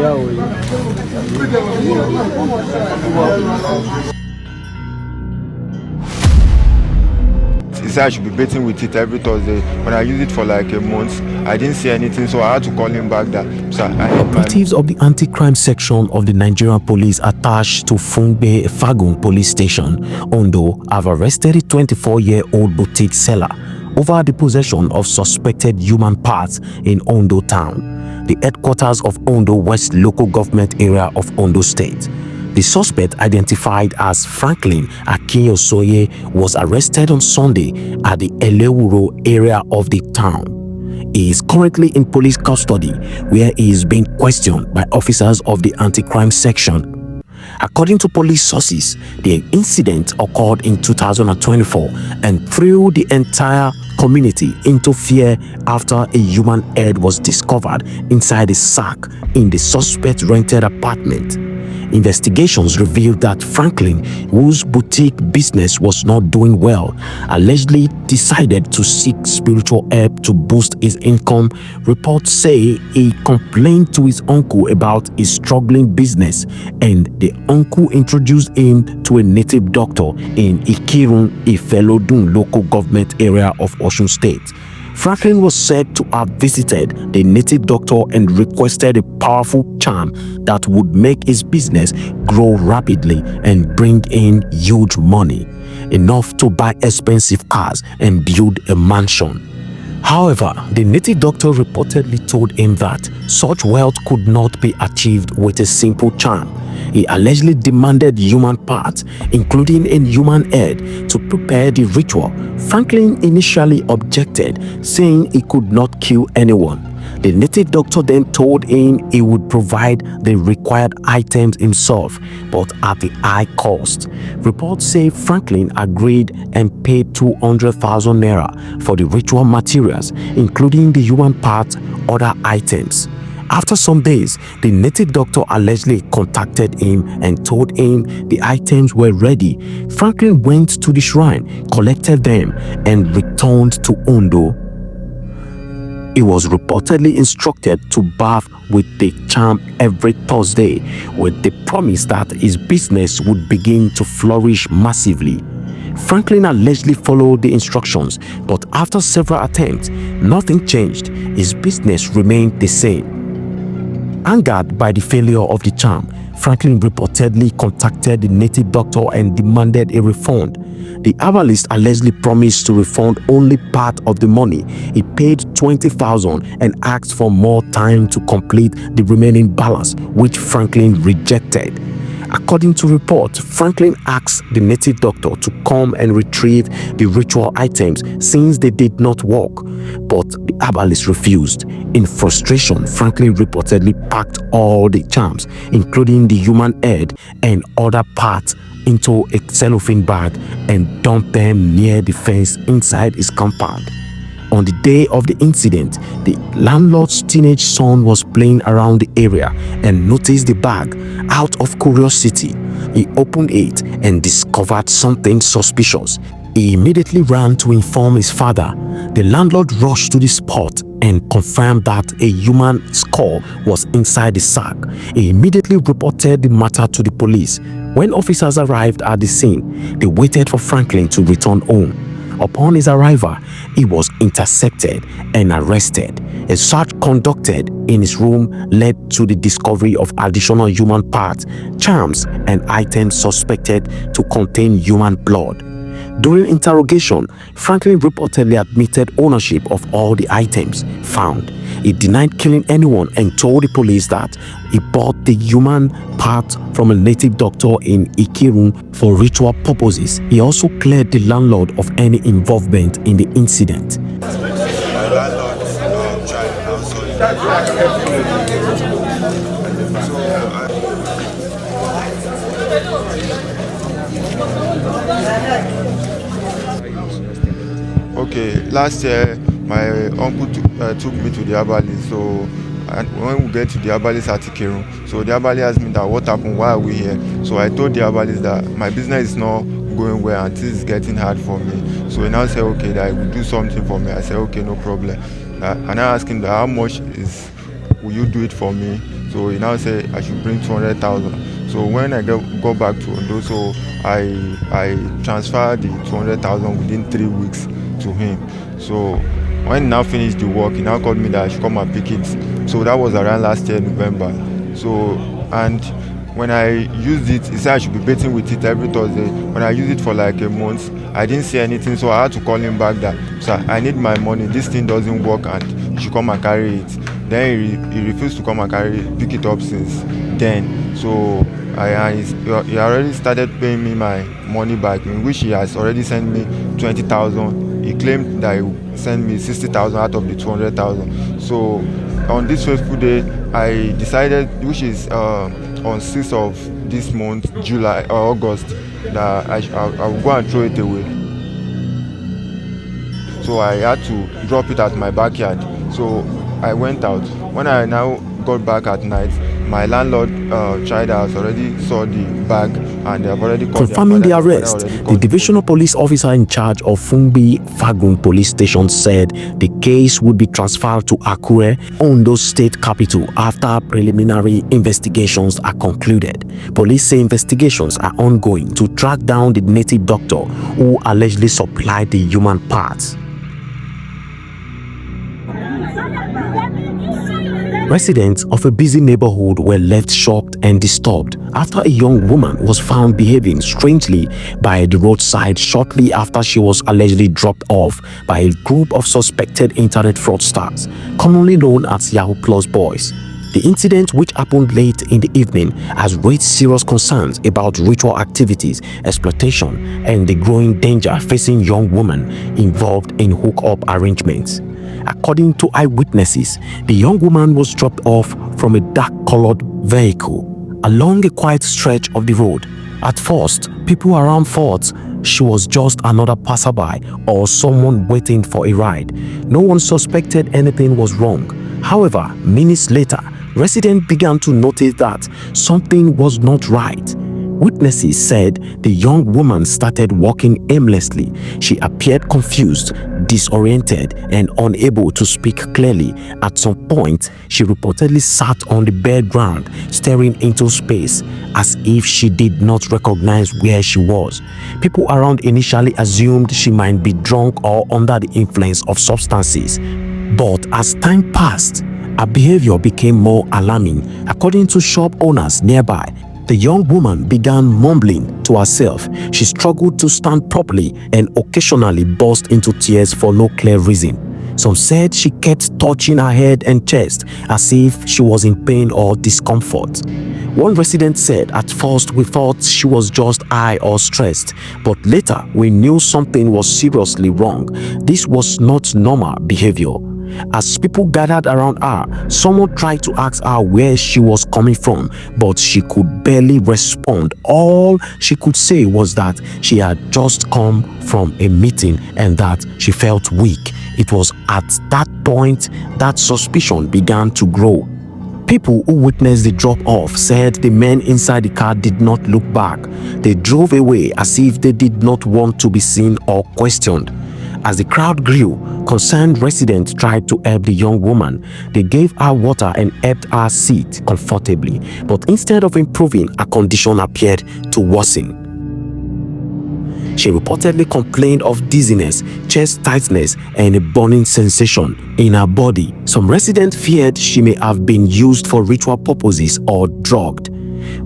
He said I should be bathing with it every Thursday. When I used it for like a month, I didn't see anything, so I had to call him back that, sir, operatives of the anti-crime section of the Nigerian police attached to Fungbe Fagun police station, Ondo, have arrested a 24-year-old boutique seller over the possession of suspected human parts in Ondo town, the headquarters of Ondo West local government area of Ondo State. The suspect, identified as Franklin Akinyosoye, was arrested on Sunday at the Elewuro area of the town. He is currently in police custody, where he is being questioned by officers of the anti-crime section. According to police sources, the incident occurred in 2024 and threw the entire community into fear after a human head was discovered inside a sack in the suspect's rented apartment. Investigations revealed that Franklin, whose boutique business was not doing well, allegedly decided to seek spiritual help to boost his income. Reports say he complained to his uncle about his struggling business, and the uncle introduced him to a native doctor in Ikirun, Ifelodun local government area of Osun State. Franklin was said to have visited the native doctor and requested a powerful charm that would make his business grow rapidly and bring in huge money, enough to buy expensive cars and build a mansion. However, the native doctor reportedly told him that such wealth could not be achieved with a simple charm. He allegedly demanded human parts, including a human head, to prepare the ritual. Franklin initially objected, saying he could not kill anyone. The native doctor then told him he would provide the required items himself, but at a high cost. Reports say Franklin agreed and paid 200,000 naira for the ritual materials, including the human parts, other items. After some days, the native doctor allegedly contacted him and told him the items were ready. Franklin went to the shrine, collected them, and returned to Ondo. He was reportedly instructed to bath with the charm every Thursday, with the promise that his business would begin to flourish massively. Franklin allegedly followed the instructions, but after several attempts, nothing changed. His business remained the same. Angered by the failure of the charm, Franklin reportedly contacted the native doctor and demanded a refund. The herbalist allegedly promised to refund only part of the money. He paid 20,000 and asked for more time to complete the remaining balance, which Franklin rejected. According to reports, Franklin asked the native doctor to come and retrieve the ritual items since they did not work, but the herbalist refused. In frustration, Franklin reportedly packed all the charms, including the human head and other parts, into a cellophane bag and dumped them near the fence inside his compound. On the day of the incident, the landlord's teenage son was playing around the area and noticed the bag. Out of curiosity, he opened it and discovered something suspicious. He immediately ran to inform his father. The landlord rushed to the spot and confirmed that a human skull was inside the sack. He immediately reported the matter to the police. When officers arrived at the scene, they waited for Franklin to return home. Upon his arrival, he was intercepted and arrested. A search conducted in his room led to the discovery of additional human parts, charms, and items suspected to contain human blood. During interrogation, Franklin reportedly admitted ownership of all the items found. He denied killing anyone and told the police that he bought the human part from a native doctor in Ikirun for ritual purposes. He also cleared the landlord of any involvement in the incident. Okay, last year my uncle took me to the herbalist. So when we get to the herbalist at Ikirun, so the herbalist asked me that what happened, why are we here? So I told the herbalist that my business is not going well and things is getting hard for me. So he now said, okay, that he will do something for me. I said, okay, no problem. And I asked him that how much will you do it for me? So he now said I should bring 200,000. So when I got back to Ondo, so I transferred the 200,000 within 3 weeks to him. So when he now finished the work, he now called me that I should come and pick it. So that was around last year November. So and when I used it, he said I should be baiting with it every Thursday. When I used it for like a month, I didn't see anything, so I had to call him back that, sir, I need my money, this thing doesn't work and you should come and carry it. Then he refused to come and pick it up since then. So he already started paying me my money back, in which he has already sent me 20,000. He claimed that he would send me 60,000 out of the 200,000. So on this fateful day, I decided, which is on 6th of this month, July or August, that I will go and throw it away. So I had to drop it at my backyard. So I went out. When I now got back at night, my landlord child has already saw the bag and they have already called. Confirming the arrest, the divisional police officer in charge of Fungbe Fagun police station said the case would be transferred to Akure, Ondo State capital, after preliminary investigations are concluded. Police say investigations are ongoing to track down the native doctor who allegedly supplied the human parts. Residents of a busy neighborhood were left shocked and disturbed after a young woman was found behaving strangely by the roadside shortly after she was allegedly dropped off by a group of suspected internet fraudsters, commonly known as Yahoo Plus boys. The incident, which happened late in the evening, has raised serious concerns about ritual activities, exploitation, and the growing danger facing young women involved in hookup arrangements. According to eyewitnesses, the young woman was dropped off from a dark-colored vehicle along a quiet stretch of the road. At first, people around thought she was just another passerby or someone waiting for a ride. No one suspected anything was wrong. However, minutes later, residents began to notice that something was not right. Witnesses said the young woman started walking aimlessly. She appeared confused, disoriented, and unable to speak clearly. At some point, she reportedly sat on the bare ground, staring into space, as if she did not recognize where she was. People around initially assumed she might be drunk or under the influence of substances. But as time passed, her behavior became more alarming. According to shop owners nearby, the young woman began mumbling to herself. She struggled to stand properly and occasionally burst into tears for no clear reason. Some said she kept touching her head and chest as if she was in pain or discomfort. One resident said, "At first we thought she was just high or stressed, but later we knew something was seriously wrong. This was not normal behavior." As people gathered around her, someone tried to ask her where she was coming from, but she could barely respond. All she could say was that she had just come from a meeting and that she felt weak. It was at that point that suspicion began to grow. People who witnessed the drop-off said the men inside the car did not look back. They drove away as if they did not want to be seen or questioned. As the crowd grew, concerned residents tried to help the young woman. They gave her water and helped her sit comfortably, but instead of improving, her condition appeared to worsen. She reportedly complained of dizziness, chest tightness, and a burning sensation in her body. Some residents feared she may have been used for ritual purposes or drugged.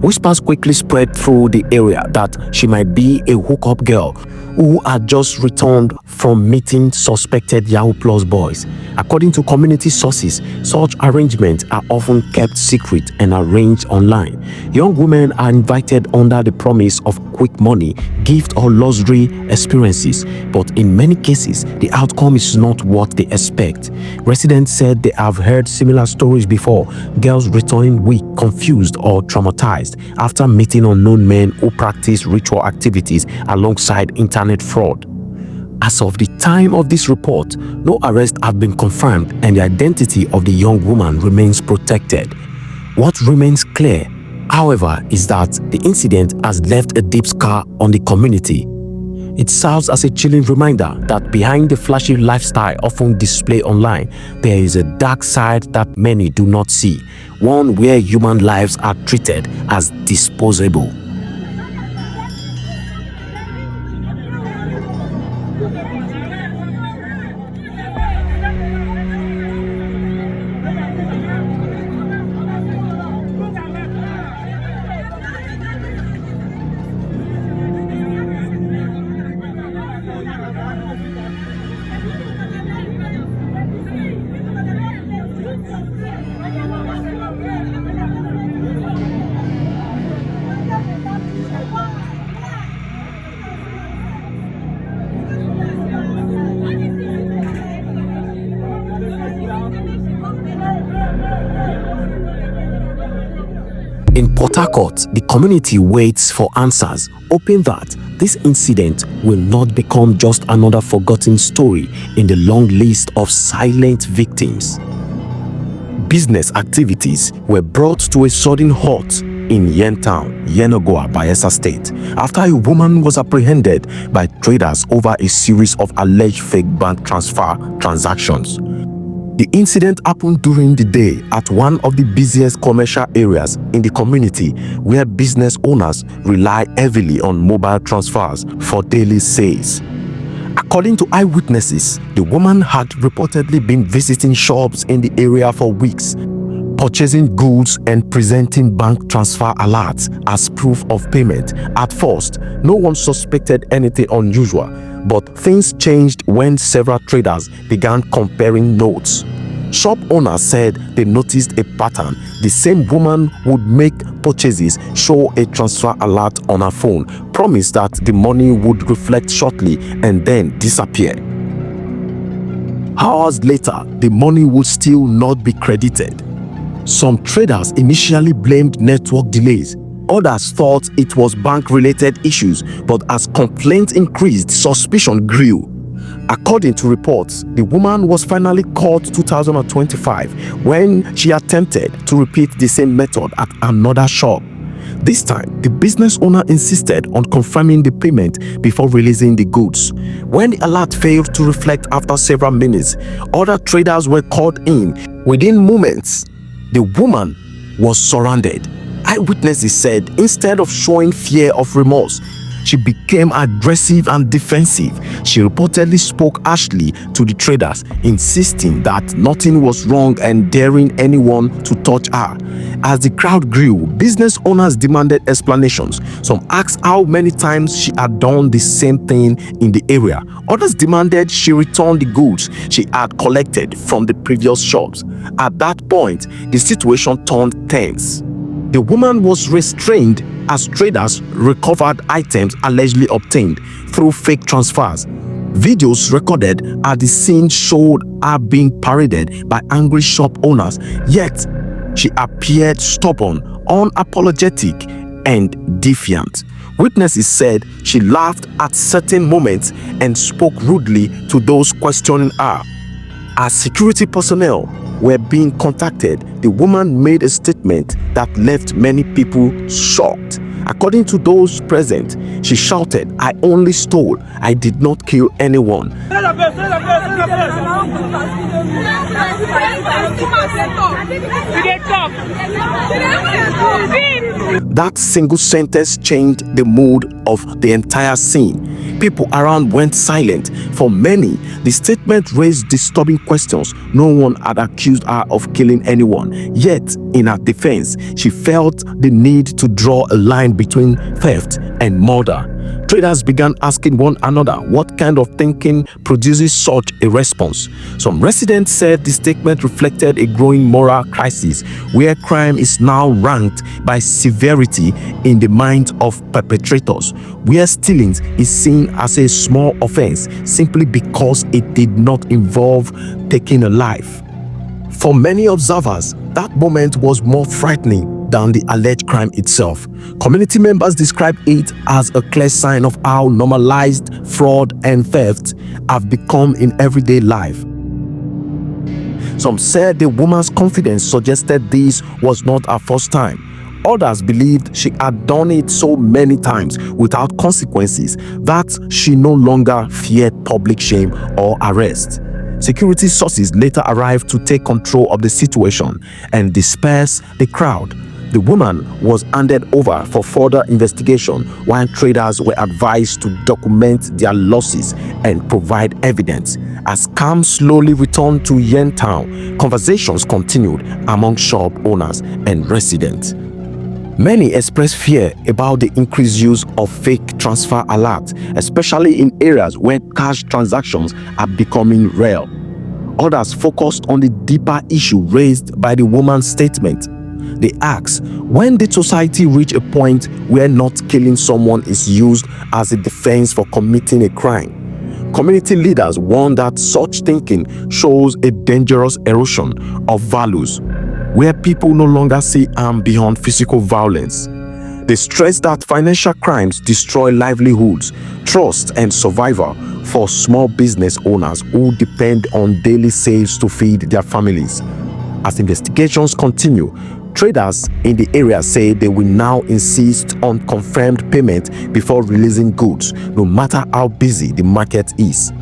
Whispers quickly spread through the area that she might be a hookup girl who had just returned from meeting suspected Yahoo Plus boys. According to community sources, such arrangements are often kept secret and arranged online. Young women are invited under the promise of quick money, gift, or luxury experiences, but in many cases, the outcome is not what they expect. Residents said they have heard similar stories before, girls returning weak, confused, or traumatized after meeting unknown men who practice ritual activities alongside internet fraud. As of the time of this report, no arrests have been confirmed and the identity of the young woman remains protected. What remains clear, however, is that the incident has left a deep scar on the community. It serves as a chilling reminder that behind the flashy lifestyle often displayed online, there is a dark side that many do not see, one where human lives are treated as disposable. In Port Harcourt, the community waits for answers, hoping that this incident will not become just another forgotten story in the long list of silent victims. Business activities were brought to a sudden halt in Yentown, Yenagoa, Bayelsa State, after a woman was apprehended by traders over a series of alleged fake bank transfer transactions. The incident happened during the day at one of the busiest commercial areas in the community where business owners rely heavily on mobile transfers for daily sales. According to eyewitnesses, the woman had reportedly been visiting shops in the area for weeks, purchasing goods and presenting bank transfer alerts as proof of payment. At first, no one suspected anything unusual, but things changed when several traders began comparing notes. Shop owners said they noticed a pattern. The same woman would make purchases, show a transfer alert on her phone, promise that the money would reflect shortly and then disappear. Hours later, the money would still not be credited. Some traders initially blamed network delays. Others thought it was bank-related issues, but as complaints increased, suspicion grew. According to reports, the woman was finally caught 2025 when she attempted to repeat the same method at another shop. This time, the business owner insisted on confirming the payment before releasing the goods. When the alert failed to reflect after several minutes, other traders were called in. Within moments, the woman was surrounded. Eyewitnesses said instead of showing fear of remorse, she became aggressive and defensive. She reportedly spoke harshly to the traders, insisting that nothing was wrong and daring anyone to touch her. As the crowd grew, business owners demanded explanations. Some asked how many times she had done the same thing in the area. Others demanded she return the goods she had collected from the previous shops. At that point, the situation turned tense. The woman was restrained as traders recovered items allegedly obtained through fake transfers. Videos recorded at the scene showed her being paraded by angry shop owners, yet she appeared stubborn, unapologetic, and defiant. Witnesses said she laughed at certain moments and spoke rudely to those questioning her. As security personnel were being contacted, the woman made a statement that left many people shocked. According to those present, she shouted, "I only stole. I did not kill anyone." That single sentence changed the mood of the entire scene. People around went silent. For many, the statement raised disturbing questions. No one had accused her of killing anyone. Yet, in her defense, she felt the need to draw a line between theft and murder. Traders began asking one another what kind of thinking produces such a response. Some residents said the statement reflected a growing moral crisis where crime is now ranked by severity in the minds of perpetrators, where stealing is seen as a small offense simply because it did not involve taking a life. For many observers, that moment was more frightening than the alleged crime itself. Community members describe it as a clear sign of how normalized fraud and theft have become in everyday life. Some said the woman's confidence suggested this was not her first time. Others believed she had done it so many times without consequences that she no longer feared public shame or arrest. Security sources later arrived to take control of the situation and disperse the crowd. The woman was handed over for further investigation, while traders were advised to document their losses and provide evidence. As calm slowly returned to Yen Town, conversations continued among shop owners and residents. Many expressed fear about the increased use of fake transfer alerts, especially in areas where cash transactions are becoming rare. Others focused on the deeper issue raised by the woman's statement. They asked, when did society reach a point where not killing someone is used as a defense for committing a crime? Community leaders warn that such thinking shows a dangerous erosion of values, where people no longer see harm beyond physical violence. They stress that financial crimes destroy livelihoods, trust, and survival for small business owners who depend on daily sales to feed their families. As investigations continue, traders in the area say they will now insist on confirmed payment before releasing goods, no matter how busy the market is.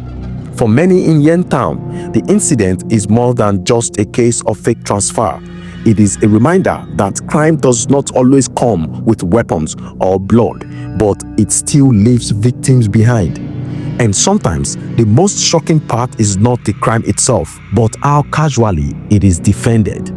For many in Yen Town, the incident is more than just a case of fake transfer. It is a reminder that crime does not always come with weapons or blood, but it still leaves victims behind. And sometimes, the most shocking part is not the crime itself, but how casually it is defended.